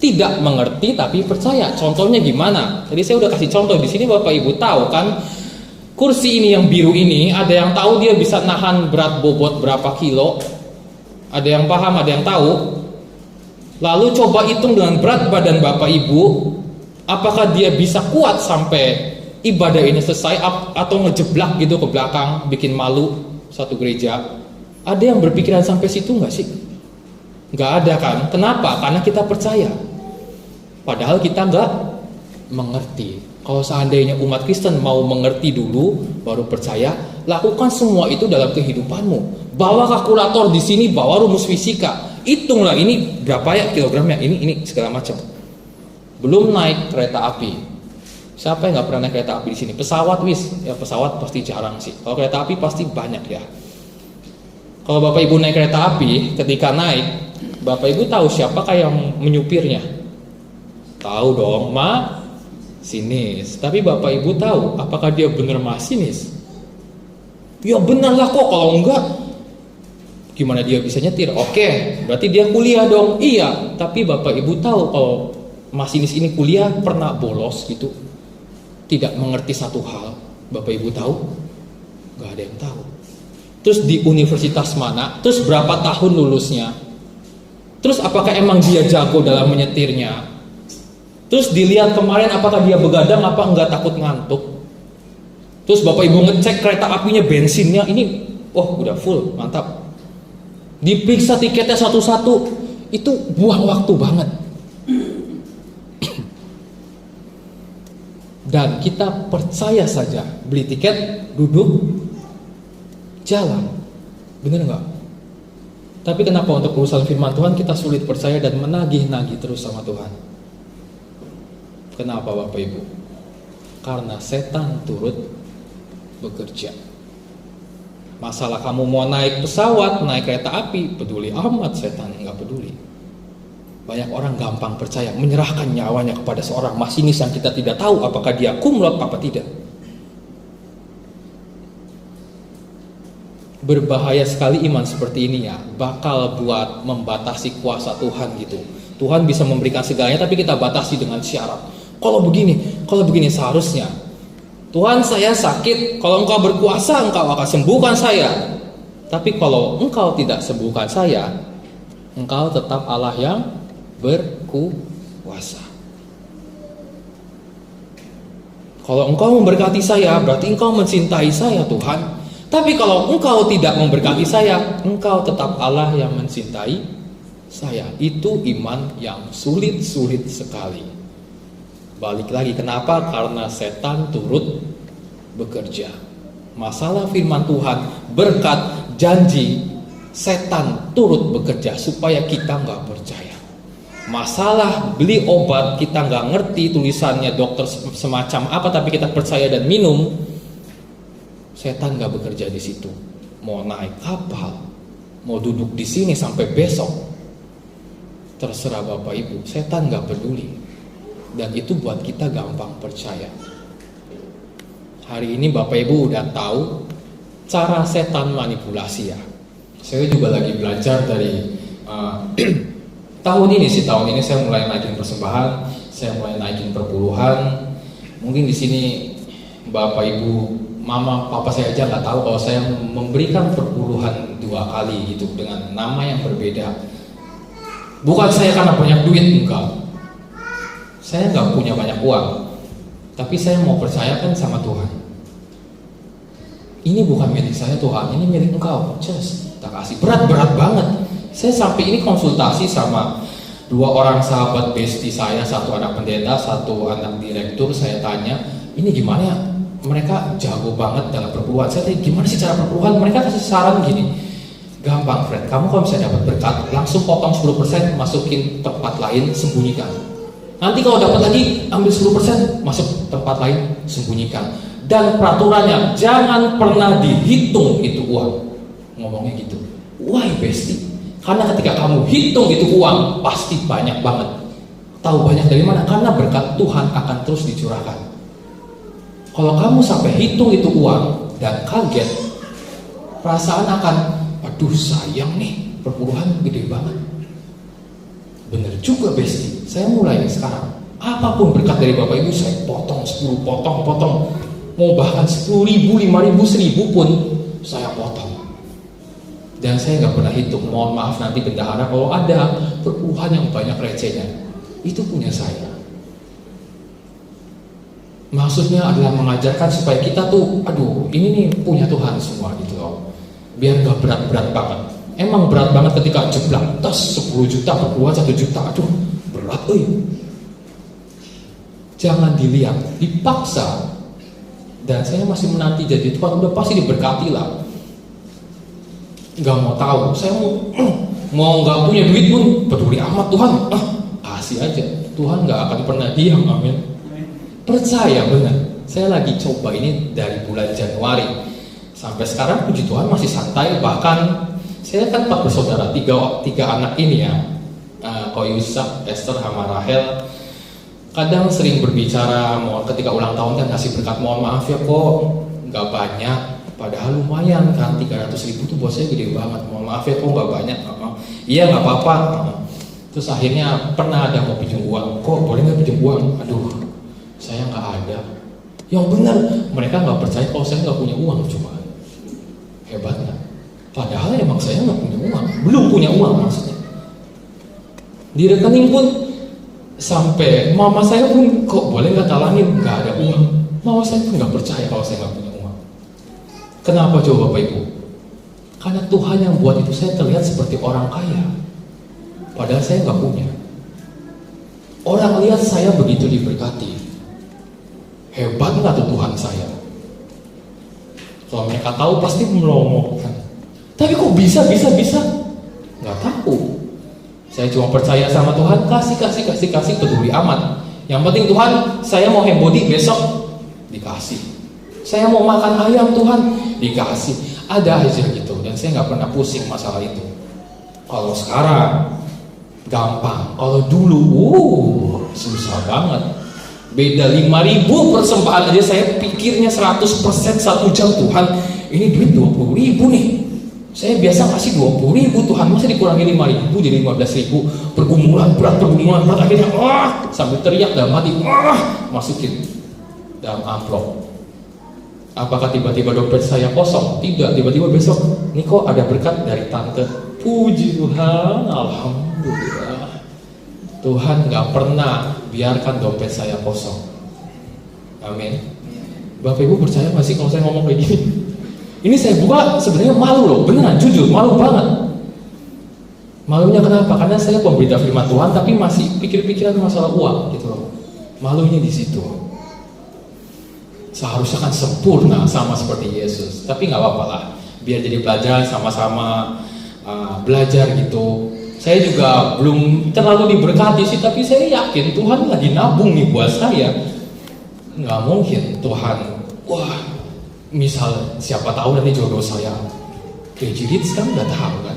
Speaker 1: tidak mengerti tapi percaya. Contohnya gimana? Tadi saya udah kasih contoh di sini, Bapak Ibu tahu kan? Kursi ini yang biru ini, ada yang tahu dia bisa nahan berat bobot berapa kilo? Ada yang paham, ada yang tahu? Lalu coba hitung dengan berat badan Bapak Ibu, apakah dia bisa kuat sampai ibadah ini selesai atau ngejeblak gitu ke belakang, bikin malu satu gereja? Ada yang berpikiran sampai situ nggak sih? Nggak ada kan? Kenapa? Karena kita percaya. Padahal kita nggak mengerti. Kalau seandainya umat Kristen mau mengerti dulu, baru percaya, lakukan semua itu dalam kehidupanmu. Bawa kalkulator di sini, bawa rumus fisika, hitunglah ini berapa ya kilogramnya, ini segala macam. Belum naik kereta api. Siapa yang nggak pernah naik kereta api di sini? Pesawat ya pesawat pasti jarang sih. Kalau kereta api pasti banyak ya. Kalau Bapak Ibu naik kereta api, ketika naik, Bapak Ibu tahu siapakah yang menyupirnya? Tahu dong, masinis. Tapi Bapak Ibu tahu apakah dia benar masinis? Ya benar lah kok, kalau enggak gimana dia bisa nyetir? Oke, berarti dia kuliah dong. Iya, tapi Bapak Ibu tahu kalau masinis ini kuliah pernah bolos gitu, tidak mengerti satu hal. Bapak Ibu tahu? Gak ada yang tahu. Terus di universitas mana? Terus berapa tahun lulusnya? Terus apakah emang dia jago dalam menyetirnya? Terus dilihat kemarin apakah dia begadang apa enggak takut ngantuk? Terus Bapak Ibu ngecek kereta apinya, bensinnya ini, udah full, mantap. Diperiksa tiketnya satu-satu, itu buang waktu banget. Dan kita percaya saja, beli tiket, duduk, jalan. Bener nggak? Tapi kenapa untuk urusan firman Tuhan kita sulit percaya dan menagih-nagih terus sama Tuhan? Kenapa Bapak Ibu? Karena setan turut bekerja. Masalah kamu mau naik pesawat, naik kereta api, peduli amat setan, nggak peduli. Banyak orang gampang percaya, menyerahkan nyawanya kepada seorang masinis yang kita tidak tahu apakah dia kumlot apa tidak. Berbahaya sekali iman seperti ini ya, bakal buat membatasi kuasa Tuhan gitu. Tuhan bisa memberikan segalanya tapi kita batasi dengan syarat. Kalau begini seharusnya. Tuhan, saya sakit, kalau Engkau berkuasa Engkau akan sembuhkan saya. Tapi kalau Engkau tidak sembuhkan saya, Engkau tetap Allah yang berkuasa. Kalau Engkau memberkati saya, berarti Engkau mencintai saya Tuhan. Tapi kalau Engkau tidak memberkati saya, Engkau tetap Allah yang mencintai saya. Itu iman yang sulit-sulit sekali. Balik lagi, kenapa? Karena setan turut bekerja. Masalah firman Tuhan, berkat, janji, setan turut bekerja supaya kita nggak percaya. Masalah beli obat, kita nggak ngerti tulisannya dokter semacam apa, tapi kita percaya dan minum, setan nggak bekerja di situ. Mau naik kapal, mau duduk di sini sampai besok, terserah Bapak Ibu, setan nggak peduli. Dan itu buat kita gampang percaya. Hari ini Bapak Ibu udah tahu cara setan manipulasi ya. Saya juga lagi belajar dari tahun ini saya mulai naikin persembahan, saya mulai naikin perpuluhan. Mungkin di sini Bapak Ibu, Mama, Papa saya aja nggak tahu kalau saya memberikan perpuluhan 2 kali gitu dengan nama yang berbeda. Bukan saya karena banyak duit, enggak. Saya nggak punya banyak uang, tapi saya mau percayakan sama Tuhan. Ini bukan milik saya Tuhan, ini milik Engkau. Just tak kasih berat banget. Saya sampai ini konsultasi sama 2 orang sahabat bestie saya, satu anak pendeta, satu anak direktur. Saya tanya, ini gimana ya? Mereka jago banget dalam perpuluhan. Saya tanya, gimana sih cara perpuluhan? Mereka kasih saran gini, gampang Fred, kamu kalau misalnya dapat berkat, langsung potong 10%, masukin tempat lain, sembunyikan. Nanti kalau dapat lagi, ambil 10%, masuk tempat lain, sembunyikan. Dan peraturannya, jangan pernah dihitung itu uang. Ngomongnya gitu. Why bestie? Karena ketika kamu hitung itu uang, pasti banyak banget. Tahu banyak dari mana? Karena berkat Tuhan akan terus dicurahkan. Kalau kamu sampai hitung itu uang dan kaget, perasaan akan, aduh sayang nih, perpuluhan gede banget. Bener juga bestie, saya mulai sekarang. Apapun berkat dari Bapak Ibu, saya potong 10, potong. Mau bahkan 10.000, 5.000, 1.000 pun saya potong. Dan saya nggak pernah hitung. Mohon maaf nanti bendahara kalau ada perpuluhan yang banyak recehnya, itu punya saya. Maksudnya adalah mengajarkan supaya kita tuh, aduh ini nih punya Tuhan semua gitu loh. Biar nggak berat-berat banget. Emang berat banget ketika jeblak tas 10 juta perpuluhan 1 juta, aduh berat Jangan dilihat, dipaksa. Dan saya masih menanti jadi Tuhan, udah pasti diberkati lah. Gak mau tahu, saya mau nggak punya duit pun peduli amat Tuhan, kasih aja. Tuhan nggak akan pernah diam, amin. Percaya benar. Saya lagi coba ini dari bulan Januari sampai sekarang, puji Tuhan masih santai. Bahkan saya kan 4 bersaudara, tiga anak ini ya, Ko Yusuf, Esther, sama Rahel. Kadang sering berbicara, ketika ulang tahun kan kasih berkat, mohon maaf ya kok nggak banyak. Padahal lumayan kan, 300.000 tuh buat saya gede banget. Mohon maaf ya kok nggak banyak. Iya nggak apa-apa. Terus akhirnya pernah ada mau pinjam uang. Kok boleh nggak pinjam uang? Aduh, saya nggak ada. Yang benar, mereka nggak percaya kalau saya nggak punya uang. Cuma hebatnya. Padahal emang saya nggak punya uang, belum punya uang maksudnya. Di rekening pun sampai mama saya pun kok boleh nggak talangin, nggak ada uang. Mama saya pun nggak percaya kalau saya nggak punya uang. Kenapa coba Bapak Ibu? Karena Tuhan yang buat itu saya terlihat seperti orang kaya, padahal saya nggak punya. Orang lihat saya begitu diberkati, hebat nggak tuh Tuhan saya? Kalau mereka tahu pasti melomokkan. Tapi kok bisa? Nggak tahu. Saya cuma percaya sama Tuhan, kasih, peduli amat. Yang penting Tuhan, saya mau hembody besok, dikasih. Saya mau makan ayam Tuhan, dikasih. Ada aja gitu. Dan saya nggak pernah pusing masalah itu. Kalau sekarang gampang. Kalau dulu, susah banget. Beda 5.000 persembahan aja saya pikirnya 100% 1 jam. Tuhan, ini duit 20.000 nih. Saya biasa kasih 20.000 Tuhan, masa dikurangi 5.000 jadi 15.000. Pergumulan berat, akhirnya sambil teriak dalam hati, masukin dalam amplop. Apakah tiba-tiba dompet saya kosong? Tidak, tiba-tiba besok, ini kok ada berkat dari tante. Puji Tuhan, alhamdulillah. Tuhan gak pernah biarkan dompet saya kosong. Amin. Bapak Ibu percaya gak sih kalau saya ngomong kayak gini? Ini saya buka sebenarnya malu loh, beneran jujur malu banget. Malunya kenapa? Karena saya pemberita firman Tuhan tapi masih pikir-pikiran masalah uang gitu loh. Malunya di situ. Seharusnya kan sempurna sama seperti Yesus, tapi nggak apa-apa lah. Biar jadi pelajaran sama-sama belajar gitu. Saya juga belum terlalu diberkati sih, tapi saya yakin Tuhan lagi nabung nih buat saya. Nggak mungkin Tuhan, misal siapa tahu nanti jodoh saya Crazy Rich kan nggak tahu kan.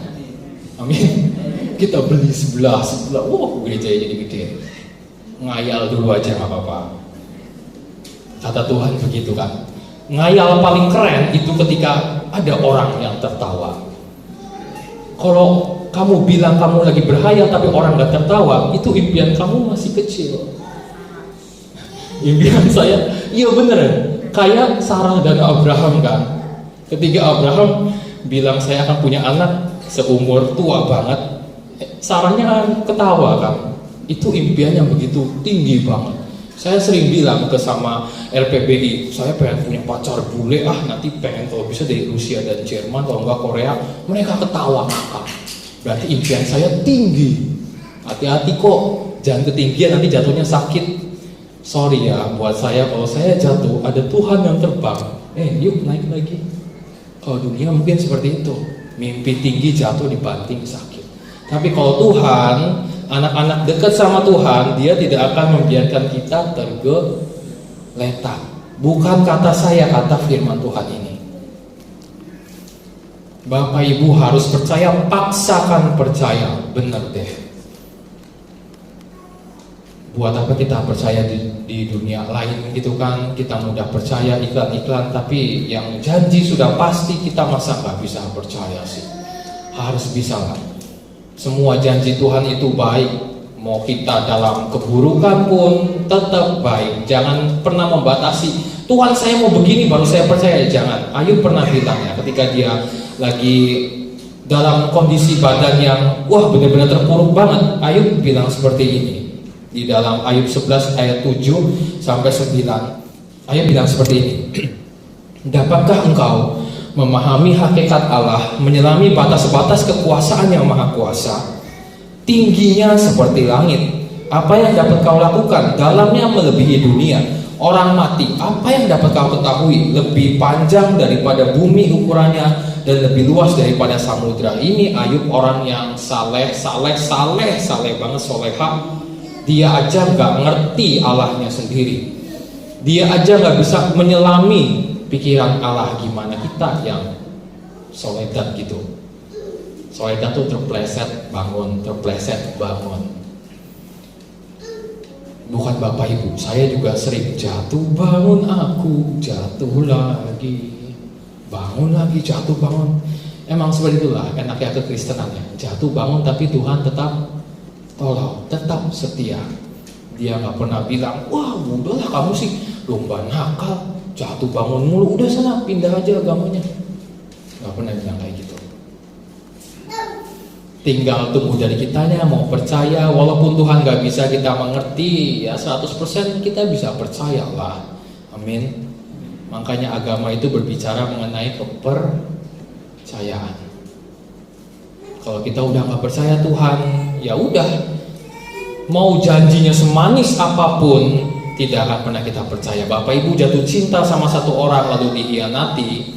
Speaker 1: Amin. Kita beli sebelah, gereja jadi gede. Ngayal dulu aja nggak apa-apa. Kata Tuhan begitu kan. Ngayal paling keren itu ketika ada orang yang tertawa. Kalau kamu bilang kamu lagi berhayal tapi orang gak tertawa, itu impian kamu masih kecil. Impian saya, iya bener, kayak Sarah dan Abraham kan. Ketika Abraham bilang saya akan punya anak seumur tua banget, Sarahnya ketawa kan. Itu impian yang begitu tinggi banget. Saya sering bilang ke sama LPBI, saya pengen punya pacar bule, nanti pengen kalau bisa dari Rusia dan Jerman, kalau enggak Korea. Mereka ketawa ngakak. Berarti impian saya tinggi. Hati-hati kok, jangan ketinggian nanti jatuhnya sakit. Sorry ya, buat saya kalau saya jatuh ada Tuhan yang terbang. Yuk naik lagi. Kalau dunia mungkin seperti itu, mimpi tinggi jatuh dibanting sakit. Tapi kalau Tuhan, anak-anak dekat sama Tuhan, Dia tidak akan membiarkan kita tergeletak. Bukan kata saya, kata firman Tuhan ini. Bapak Ibu harus percaya, paksakan percaya. Benar deh. Buat apa kita percaya di dunia lain gitu kan? Kita mudah percaya iklan-iklan, tapi yang janji sudah pasti kita masa nggak bisa percaya sih? Harus bisa lah. Semua janji Tuhan itu baik. Mau kita dalam keburukan pun tetap baik. Jangan pernah membatasi. Tuhan saya mau begini baru saya percaya. Jangan. Ayub pernah bilang ya, ketika dia lagi dalam kondisi badan yang benar-benar terpuruk banget, Ayub bilang seperti ini. Di dalam Ayub 11 ayat 7 sampai 9, Ayub bilang seperti ini. Dapatkah engkau memahami hakikat Allah, menyelami batas-batas kekuasaan yang maha kuasa? Tingginya seperti langit. Apa yang dapat kau lakukan? Dalamnya melebihi dunia. Orang mati, apa yang dapat kau ketahui? Lebih panjang daripada bumi ukurannya, dan lebih luas daripada samudra. Ini Ayub orang yang saleh banget, soleha. Dia aja gak ngerti Allahnya sendiri. Dia aja gak bisa menyelami pikiran Allah. Gimana kita yang soledat gitu. Soledat tuh terpleset bangun, terpleset bangun. Bukan Bapak Ibu, saya juga sering jatuh bangun, aku jatuh lagi, bangun lagi, jatuh bangun. Emang seperti itulah enaknya kekristenannya. Jatuh bangun tapi Tuhan tetap tolong, tetap setia. Dia nggak pernah bilang, wah udahlah kamu sih lomba nakal, jatuh bangun mulu, udah sana pindah aja agamanya. Nggak pernah bilang kayak gitu. Tinggal tunggu dari kitanya mau percaya. Walaupun Tuhan nggak bisa kita mengerti, ya 100% kita bisa percayalah. Amin. Makanya agama itu berbicara mengenai kepercayaan. Kalau kita udah nggak percaya Tuhan, ya udah, mau janjinya semanis apapun tidak akan pernah kita percaya. Bapak Ibu jatuh cinta sama satu orang lalu dikhianati.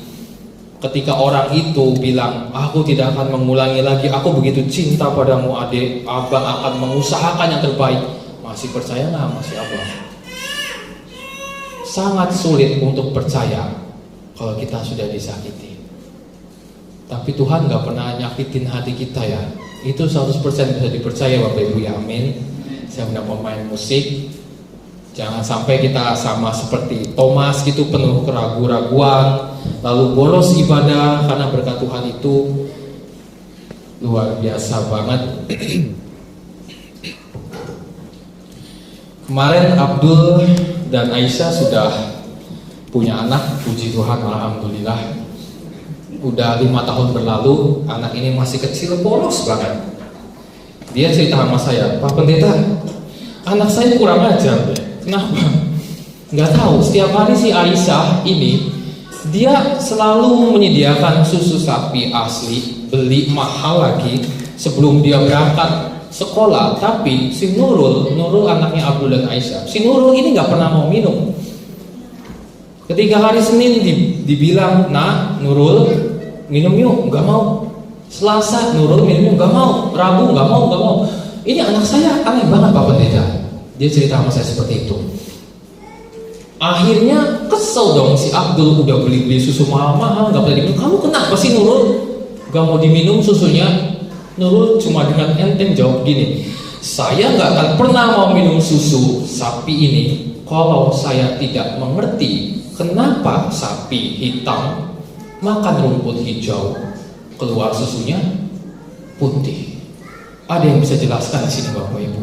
Speaker 1: Ketika orang itu bilang, aku tidak akan mengulangi lagi, aku begitu cinta padamu adik, abang akan mengusahakan yang terbaik. Masih percaya nggak masih abang? Sangat sulit untuk percaya kalau kita sudah disakiti. Tapi Tuhan gak pernah nyakitin hati kita ya. Itu 100% bisa dipercaya Bapak Ibu ya, amin. Saya punya pemain musik. Jangan sampai kita sama seperti Thomas gitu, penuh keraguan-raguan, lalu bolos ibadah karena berkat Tuhan itu luar biasa banget. Kemarin Abdul dan Aisyah sudah punya anak, puji Tuhan, alhamdulillah. Udah 5 tahun berlalu, anak ini masih kecil, polos banget. Dia cerita sama saya, Pak Pendeta, anak saya kurang ajar deh. Kenapa? Nggak tahu. Setiap hari si Aisyah ini, dia selalu menyediakan susu sapi asli, beli mahal lagi sebelum dia berangkat sekolah. Tapi si Nurul anaknya Abdul dan Aisyah, si Nurul ini nggak pernah mau minum. Ketika hari Senin dibilang, nah Nurul minum yuk, nggak mau. Selasa Nurul minum yuk, nggak mau. Rabu nggak mau. Ini anak saya aneh banget Pak Pendeta. Dia cerita sama saya seperti itu. Akhirnya kesel dong si Abdul, udah beli susu mahal-mahal nggak boleh diminum. Kamu kenapa sih Nurul nggak mau diminum susunya? Nurul cuma dengan enteng jawab gini, saya nggak akan pernah mau minum susu sapi ini kalau saya tidak mengerti kenapa sapi hitam makan rumput hijau keluar susunya putih. Ada yang bisa jelaskan di sini Bapak Ibu?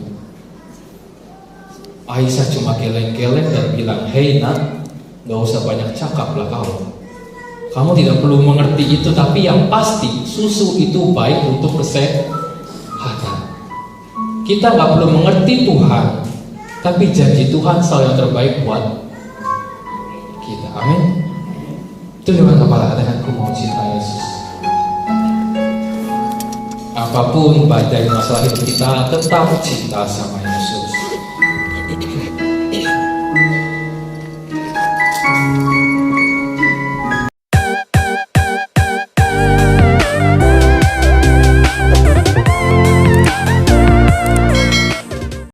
Speaker 1: Aisyah cuma geleng-geleng dan bilang, hei Nat, gak usah banyak cakap lah kau. Kamu tidak perlu mengerti itu, tapi yang pasti susu itu baik untuk kesehatan. Kita gak perlu mengerti Tuhan, tapi janji Tuhan selalu yang terbaik buat kita. Amin. Tundukkan kepala, katakan, ku mau cinta Yesus. Apa apapun badai masalah hidup kita, tetap cinta sama Yesus.